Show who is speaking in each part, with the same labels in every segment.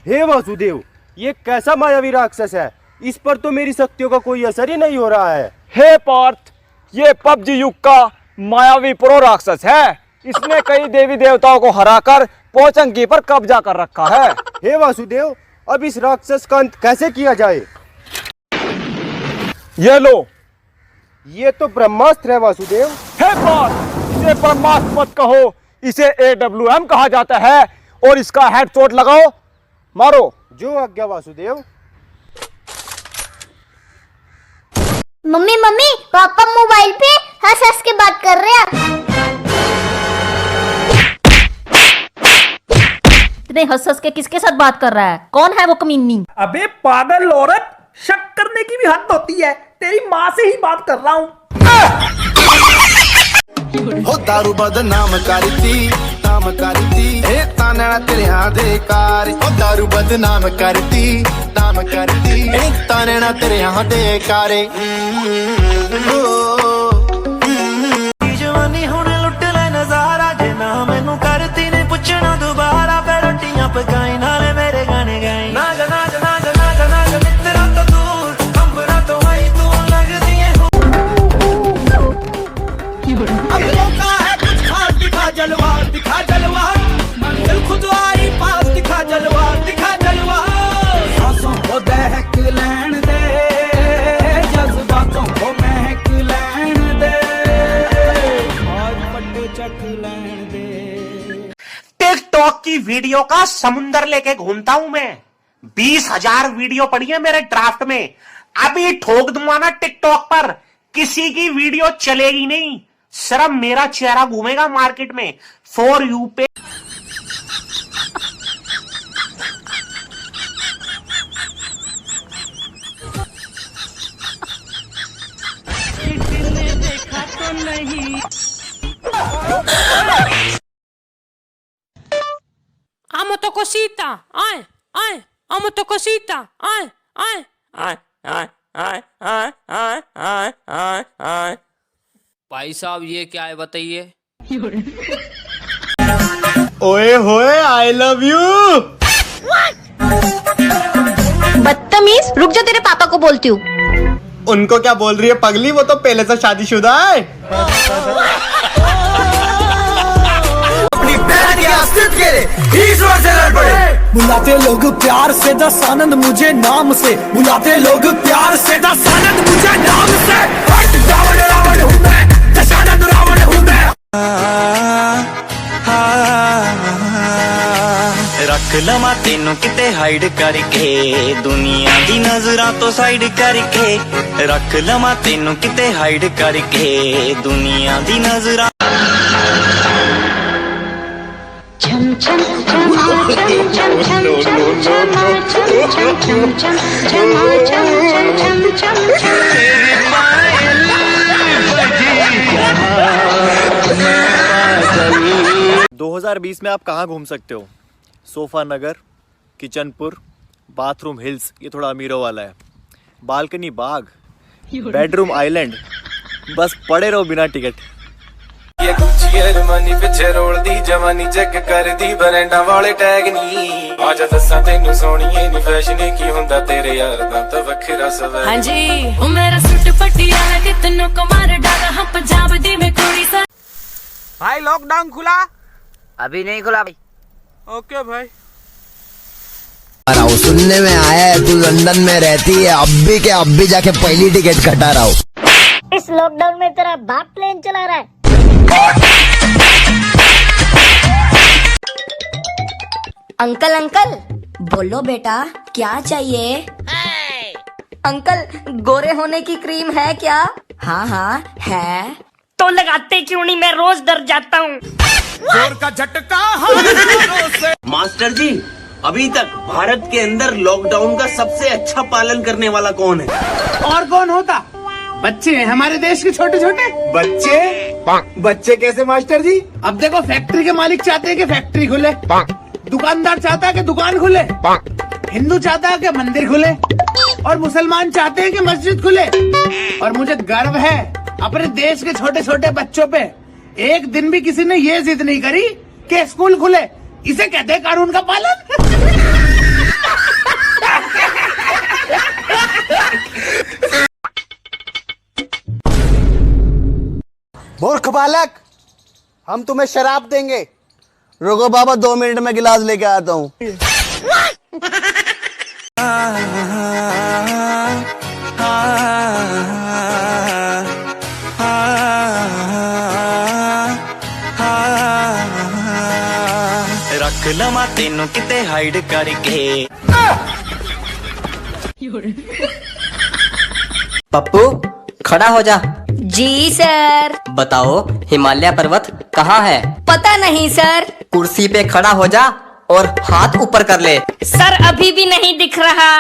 Speaker 1: हे वासुदेव, ये कैसा मायावी राक्षस है? इस पर तो मेरी शक्तियों का कोई असर ही नहीं हो रहा है।
Speaker 2: हे पार्थ, ये पबजी युग का मायावी प्रो राक्षस है। इसने कई देवी देवताओं को हराकर पोचंकी पर कब्जा कर रखा है।
Speaker 1: हे वासुदेव, अब इस राक्षस का अंत कैसे किया जाए?
Speaker 2: ये लो।
Speaker 1: ये तो ब्रह्मास्त्र है वासुदेव।
Speaker 2: हे पार्थ, इसे ब्रह्मास्त्र मत कहो, इसे AWM कहा जाता है। और इसका हेडशॉट लगाओ, मारो।
Speaker 1: जो आज्ञा वासुदेव।
Speaker 3: मम्मी मम्मी, पापा मोबाइल पे हंस हंस के बात कर रहे हैं।
Speaker 4: इतने हंस हंस के किसके साथ बात कर रहा है? कौन है वो कमीनी?
Speaker 5: अबे पागल औरत, शक करने की भी हद होती है। तेरी माँ से ही बात कर रहा हूँ।
Speaker 6: हो दारू बदनाम करती, नाम करती, ए ताना तेरे हाँ दे कार। हो दारू बदनाम करती, नाम करती, ए ताना तेरे हाँ दे कारे। जवानी हुणे लुट ले नजारा, जे ना मैनू करती ने पुछना दोबारा। रोटियां पकाई नाले मेरे गाने गाई। नाग नाग नाग नाग नाग मित्रा तो दूर, अंबरा तो आई तू लगदी है। अगलों का है कुछ खास, दिखा जलवा, दिखा जलवा। मंजिल खुद आई पास, दिखा जलवा, दिखा जलवा। सांसों को दहक लैन दे, जज्बातों को महक लैन दे, आज पट्टे चख लैन दे।
Speaker 7: टिकटॉक की वीडियो का समुंदर लेके घूमता हूं मैं। 20,000 वीडियो पड़ी है मेरे ड्राफ्ट में। अभी ठोक दूंगा ना टिकटॉक पर, किसी की वीडियो चलेगी नहीं। सिर्फ मेरा चेहरा घूमेगा मार्केट में फॉर यू पे।
Speaker 8: Amo tu cosita, ay, ay, amo tu cosita, ay, ay, ay, ay, ay, ay, ay, ay, ay, ay. भाई साहब ये क्या है बताइए?
Speaker 1: ओए होए, आई लव यू।
Speaker 3: बदतमीज, रुक जा, तेरे पापा को बोलती हूँ।
Speaker 1: उनको क्या बोल रही है पगली? वो तो पहले से शादीशुदा है।
Speaker 5: बुलाते लोग प्यार से दस आनंद मुझे नाम से, बुलाते लोग प्यार से दस आनंद मुझे नाम से। रावण रावण हूँ मैं, दशानंद रावण हूँ मैं।
Speaker 6: रख लवा तेनू किते हाइड करके, दुनिया दी नजरां तो साइड करके। रख लवा तेनू किते हाइड करके, दुनिया दी नजरां।
Speaker 3: छम छम छमा छम छम छम छम छमा छम छम छम छम छमा छम छम छम छम छम।
Speaker 1: 2020 में आप कहाँ घूम सकते हो? सोफा नगर, किचनपुर, बाथरूम हिल्स, ये थोड़ा अमीरों वाला है। बालकनी बाग, बेडरूम आइलैंड, बस पड़े रहो बिना टिकट।
Speaker 6: ये गुच्ची अरमानी पिछे रोल दी जवानी, चेक कर दी बरेंडा वाले टैग नी। आजा दसा तेनू सोहणीए नी फैशन की हुंदा तेरे यार दा तो वखरा सवै।
Speaker 8: हाँ जी, वो मेरा सूट पटियाला कितनों को मार डाला, हम पंजाब दी में कुड़ी सा।
Speaker 5: भाई लॉकडाउन खुला?
Speaker 9: अभी नहीं खुला भाई।
Speaker 5: ओके भाई।
Speaker 10: सुनने में आया है तू लंदन में रहती है, अब भी जाके पहली टिकट कटा रहा हूँ।
Speaker 3: इस लॉकडाउन में तेरा बाप प्लेन चला रहा है।
Speaker 11: अंकल अंकल, बोलो बेटा क्या चाहिए? अंकल, गोरे होने की क्रीम है क्या? हाँ हाँ है।
Speaker 8: तो लगाते क्यों नहीं, मैं रोज डर जाता हूँ।
Speaker 5: जोर का झटका।
Speaker 9: मास्टर जी, अभी तक भारत के अंदर लॉकडाउन का सबसे अच्छा पालन करने वाला कौन है?
Speaker 5: और कौन होता? बच्चे हैं हमारे देश के छोटे छोटे बच्चे। बच्चे कैसे मास्टर जी? अब देखो, फैक्ट्री के मालिक चाहते हैं कि फैक्ट्री खुले, दुकानदार चाहता है कि दुकान खुले, हिंदू चाहता है कि मंदिर खुले, और मुसलमान चाहते हैं कि मस्जिद खुले। और मुझे गर्व है अपने देश के छोटे छोटे बच्चों पे। एक दिन भी किसी ने ये जिद नहीं करी कि स्कूल खुले। इसे कहते हैं कानून का पालन। मूर्ख बालक, हम तुम्हें शराब देंगे।
Speaker 10: रुको बाबा 2 मिनट में गिलास लेके आता हूँ।
Speaker 6: रख लवा तेनू किते हाइड करके।
Speaker 12: पप्पू खड़ा हो जा।
Speaker 11: जी सर।
Speaker 12: बताओ हिमालय पर्वत कहाँ है?
Speaker 11: पता नहीं सर।
Speaker 12: कुर्सी पे खड़ा हो जा और हाथ ऊपर कर ले।
Speaker 11: सर अभी भी नहीं दिख रहा।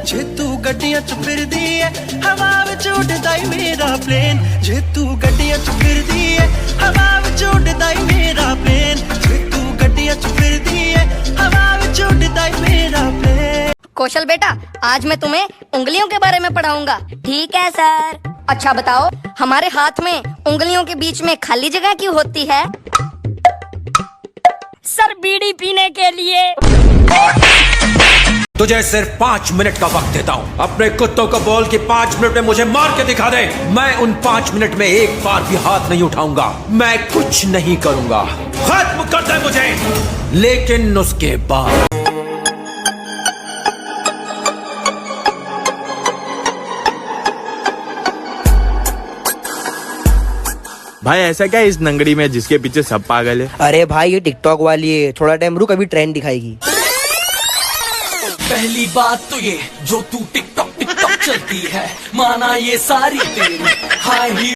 Speaker 6: जे तू गड्डियां च फिरदी है हवा विच उड़दा ही मेरा प्लेन। जे तू गड्डियां च फिरदी है हवा विच उड़दा ही मेरा प्लेन। जे तू गड्डियां च फिरदी है हवा विच उड़दा ही मेरा प्लेन।
Speaker 11: कौशल बेटा, आज मैं तुम्हें उंगलियों के बारे में पढ़ाऊंगा। ठीक है सर। अच्छा बताओ, हमारे हाथ में उंगलियों के बीच में खाली जगह क्यों होती है? सर बीड़ी पीने के लिए।
Speaker 13: तुझे सिर्फ 5 मिनट का वक्त देता हूँ। अपने कुत्तों को बोल कि 5 मिनट में मुझे मार के दिखा दे। मैं उन 5 मिनट में एक बार भी हाथ नहीं उठाऊंगा। मैं कुछ नहीं करूंगा। खत्म कर दे मुझे। लेकिन उसके बाद
Speaker 2: भाई ऐसा क्या है इस नंगड़ी में जिसके पीछे सब पागल है?
Speaker 12: अरे भाई ये टिकटॉक वाली है, थोड़ा टाइम रुक, अभी ट्रेंड दिखाएगी।
Speaker 6: पहली बात तो ये जो तू टिकटॉक चलती है, माना ये सारी तेरी हाई